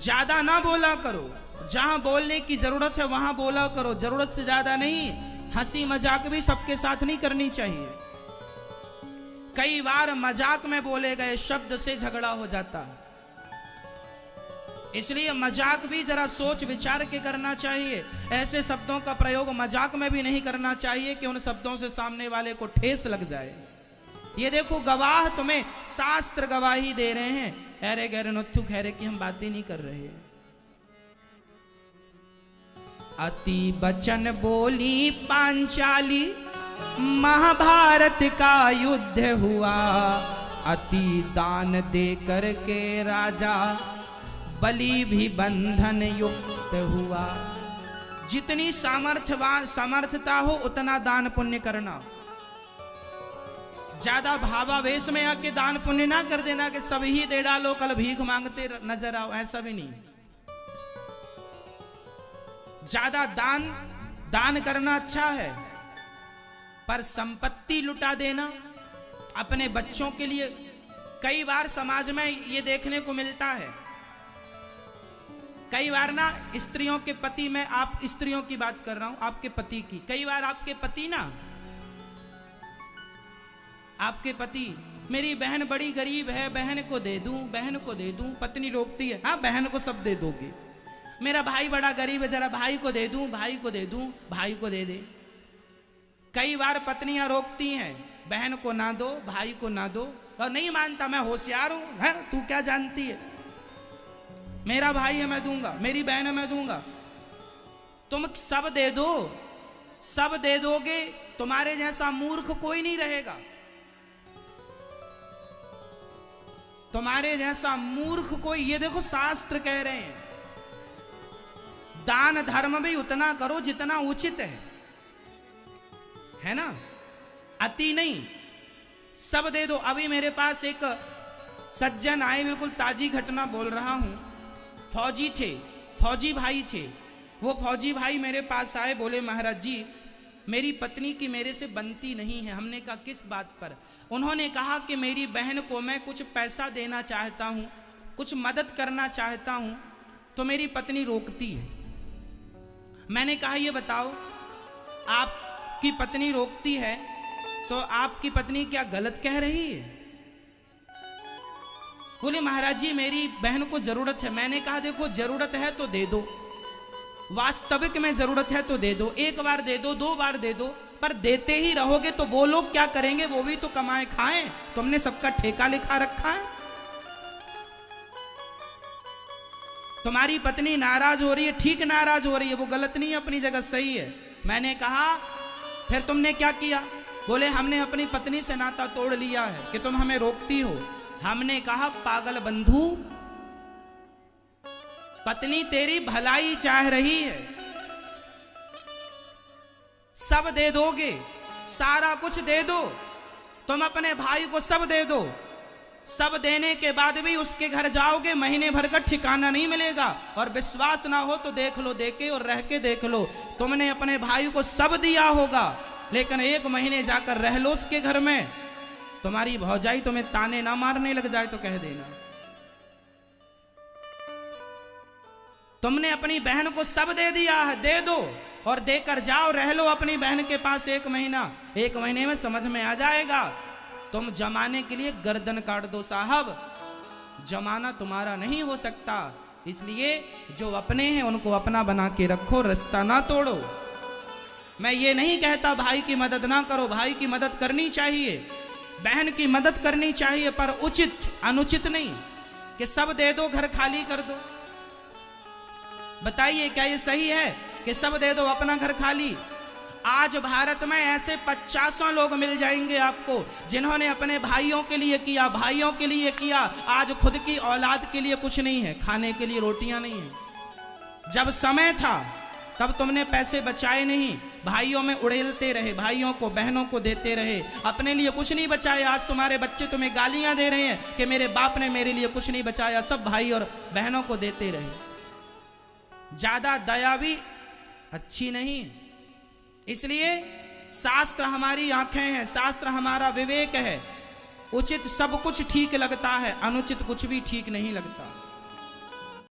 ज्यादा ना बोला करो, जहां बोलने की जरूरत है वहां बोला करो, जरूरत से ज्यादा नहीं। हंसी मजाक भी सबके साथ नहीं करनी चाहिए। कई बार मजाक में बोले गए शब्द से झगड़ा हो जाता है, इसलिए मजाक भी जरा सोच विचार के करना चाहिए। ऐसे शब्दों का प्रयोग मजाक में भी नहीं करना चाहिए कि उन शब्दों से सामने वाले को ठेस लग जाए। ये देखो गवाह तुम्हें शास्त्र गवाही दे रहे हैं, अरे गहरे नथु खैरे की हम बातें नहीं कर रहे हैं। अति बचन बोली पांचाली, महाभारत का युद्ध हुआ, अति दान दे करके राजा बलि भी बंधन युक्त हुआ। जितनी सामर्थ्यता हो उतना दान पुण्य करना। ज्यादा भावावेश में आके दान पुण्य ना कर देना कि सब ही दे डालो, कल भीख मांगते नजर आओ, ऐसा भी नहीं। ज्यादा दान करना अच्छा है, पर संपत्ति लुटा देना अपने बच्चों के लिए, कई बार समाज में ये देखने को मिलता है। कई बार ना स्त्रियों के पति, मैं आप स्त्रियों की बात कर रहा हूं, आपके पति की, कई बार आपके पति ना, आपके पति, मेरी बहन बड़ी गरीब है, बहन को दे दूं, बहन को दे दूं, पत्नी रोकती है, हाँ बहन को सब दे दोगे। मेरा भाई बड़ा गरीब है, जरा भाई को दे दूं, भाई को दे दूं, भाई को दे दे। कई बार पत्नियां रोकती हैं, बहन को ना दो, भाई को ना दो, और नहीं मानता, मैं होशियार हूं, है तू क्या जानती है, मेरा भाई है मैं दूंगा, मेरी बहन है मैं दूंगा। तुम सब दे दो, सब दे दोगे, तुम्हारे जैसा मूर्ख कोई नहीं रहेगा। तुम्हारे जैसा मूर्ख कोई, ये देखो शास्त्र कह रहे हैं दान धर्म भी उतना करो जितना उचित है ना, अति नहीं, सब दे दो। अभी मेरे पास एक सज्जन आए, बिल्कुल ताजी घटना बोल रहा हूं, फौजी थे, फौजी भाई थे। वो फौजी भाई मेरे पास आए, बोले महाराज जी मेरी पत्नी की मेरे से बनती नहीं है। हमने कहा किस बात पर? उन्होंने कहा कि मेरी बहन को मैं कुछ पैसा देना चाहता हूँ, कुछ मदद करना चाहता हूँ, तो मेरी पत्नी रोकती है। मैंने कहा ये बताओ, आपकी पत्नी रोकती है तो आपकी पत्नी क्या गलत कह रही है? बोले महाराज जी मेरी बहन को जरूरत है। मैंने कहा देखो जरूरत है तो दे दो, वास्तविक में जरूरत है तो दे दो, एक बार दे दो, दो बार दे दो, पर देते ही रहोगे तो वो लोग क्या करेंगे? वो भी तो कमाए खाएं, तुमने सबका ठेका लिखा रखा है। तुम्हारी पत्नी नाराज हो रही है, ठीक नाराज हो रही है, वो गलत नहीं है, अपनी जगह सही है। मैंने कहा फिर तुमने क्या किया? बोले हमने अपनी पत्नी से नाता तोड़ लिया है कि तुम हमें रोकती हो। हमने कहा पागल बंधु, पत्नी तेरी भलाई चाह रही है, सब दे दोगे, सारा कुछ दे दो, तुम अपने भाई को सब दे दो, सब देने के बाद भी उसके घर जाओगे, महीने भर का ठिकाना नहीं मिलेगा। और विश्वास ना हो तो देख लो, देके और रह के देख लो, तुमने अपने भाई को सब दिया होगा, लेकिन एक महीने जाकर रह लो उसके घर में, तुम्हारी भौजाई तुम्हें ताने ना मारने लग जाए तो कह देना। तुमने अपनी बहन को सब दे दिया है, दे दो और देकर जाओ, रह लो अपनी बहन के पास एक महीना, एक महीने में समझ में आ जाएगा। तुम जमाने के लिए गर्दन काट दो साहब, जमाना तुम्हारा नहीं हो सकता। इसलिए जो अपने हैं उनको अपना बना के रखो, रिश्ता ना तोड़ो। मैं ये नहीं कहता भाई की मदद ना करो, भाई की मदद करनी चाहिए, बहन की मदद करनी चाहिए, पर उचित, अनुचित नहीं कि सब दे दो घर खाली कर दो। बताइए क्या ये सही है कि सब दे दो अपना घर खाली? आज भारत में ऐसे 50 लोग मिल जाएंगे आपको जिन्होंने अपने भाइयों के लिए किया, भाइयों के लिए किया, आज खुद की औलाद के लिए कुछ नहीं है, खाने के लिए रोटियां नहीं है। जब समय था तब तुमने पैसे बचाए नहीं, भाइयों में उड़ेलते रहे, भाइयों को बहनों को देते रहे, अपने लिए कुछ नहीं बचाया। आज तुम्हारे बच्चे तुम्हें गालियां दे रहे हैं कि मेरे बाप ने मेरे लिए कुछ नहीं बचाया, सब भाई और बहनों को देते रहे। ज्यादा दया भी अच्छी नहीं। इसलिए शास्त्र हमारी आंखें हैं, शास्त्र हमारा विवेक है। उचित सब कुछ ठीक लगता है, अनुचित कुछ भी ठीक नहीं लगता।